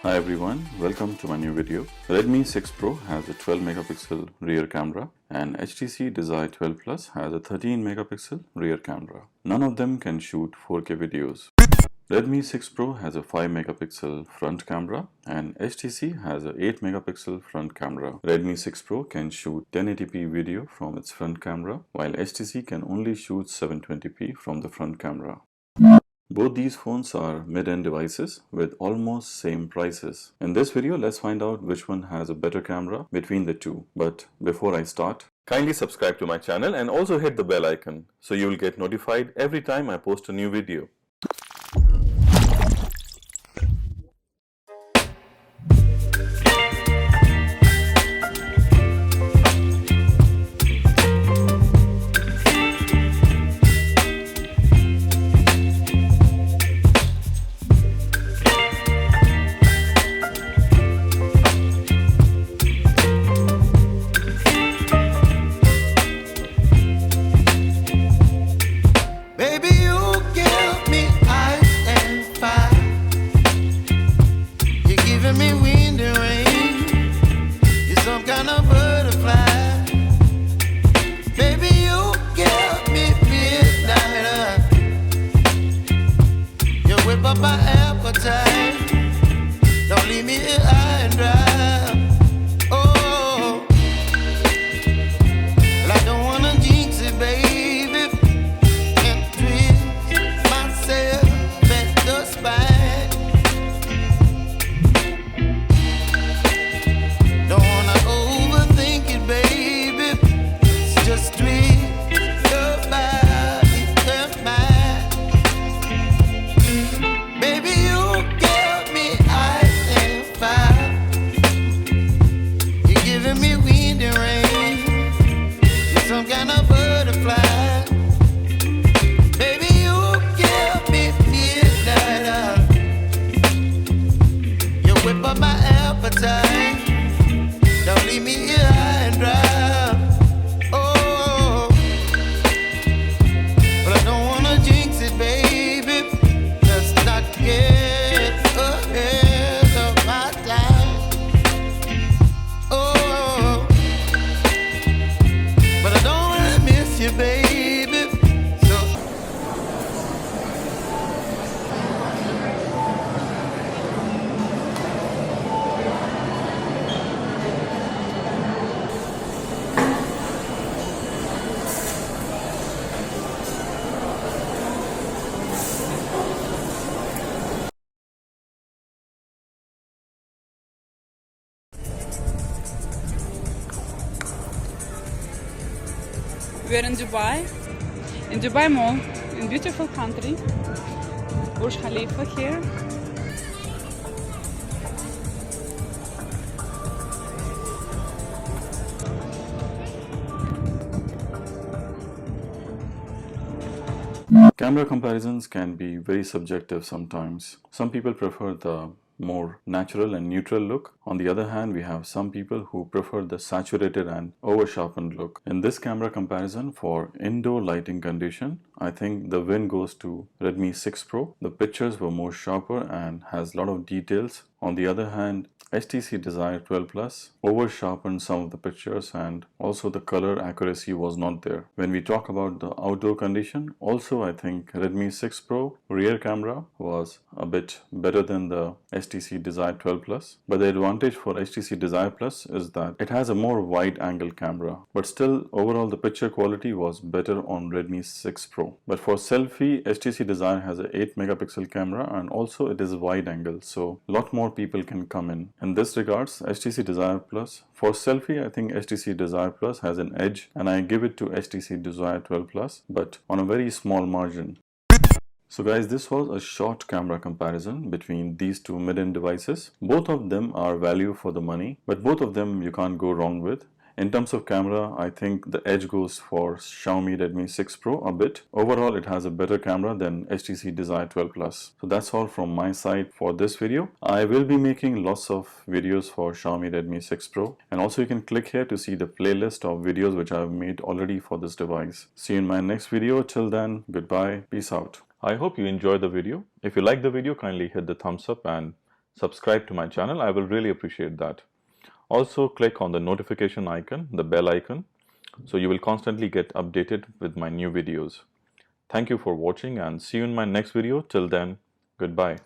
Hi everyone, welcome to my new video. Redmi 6 Pro has a 12 megapixel rear camera and HTC Desire 12 Plus has a 13 megapixel rear camera. None of them can shoot 4K videos. Redmi 6 Pro has a 5 megapixel front camera and HTC has a 8 megapixel front camera. Redmi 6 Pro can shoot 1080p video from its front camera while HTC can only shoot 720p from the front camera. Both these phones are mid-end devices with almost same prices. In this video, let's find out which one has a better camera between the two. But before I start, kindly subscribe to my channel and also hit the bell icon so you will get notified every time I post a new video. My appetite, don't leave me here high and dry. Oh, well, I don't wanna jinx it, baby, and twist myself at the spine. Don't wanna overthink it, baby. It's just twist your body and mine. Don't leave me here high and dry. Oh, but I don't wanna jinx it, baby. Let's not get ahead of my time. Oh, but I don't wanna miss you, baby. We're in Dubai Mall, in beautiful country, Burj Khalifa here. Camera comparisons can be very subjective sometimes. Some people prefer the more natural and neutral look. On the other hand, we have some people who prefer the saturated and over-sharpened look. In this camera comparison for indoor lighting condition, I think the win goes to Redmi 6 Pro. The pictures were more sharper and has a lot of details. On the other hand, HTC Desire 12 Plus over-sharpened some of the pictures and also the color accuracy was not there. When we talk about the outdoor condition, also I think Redmi 6 Pro rear camera was a bit better than the HTC Desire 12 Plus. But the advantage for HTC Desire Plus is that it has a more wide angle camera. But still, overall the picture quality was better on Redmi 6 Pro. But for selfie, HTC Desire has an 8 megapixel camera and also it is wide angle, so a lot more people can come in. In this regards, HTC Desire Plus, for selfie I think HTC Desire Plus has an edge and I give it to HTC Desire 12 Plus, but on a very small margin. So guys, this was a short camera comparison between these two mid-end devices. Both of them are value for the money, but both of them you can't go wrong with. In terms of camera, I think the edge goes for Xiaomi Redmi 6 Pro a bit. Overall, it has a better camera than HTC Desire 12 Plus. So that's all from my side for this video. I will be making lots of videos for Xiaomi Redmi 6 Pro. And also you can click here to see the playlist of videos which I have made already for this device. See you in my next video. Till then, goodbye. Peace out. I hope you enjoyed the video. If you like the video, kindly hit the thumbs up and subscribe to my channel, I will really appreciate that. Also, click on the notification icon, the bell icon, so you will constantly get updated with my new videos. Thank you for watching and see you in my next video. Till then, goodbye.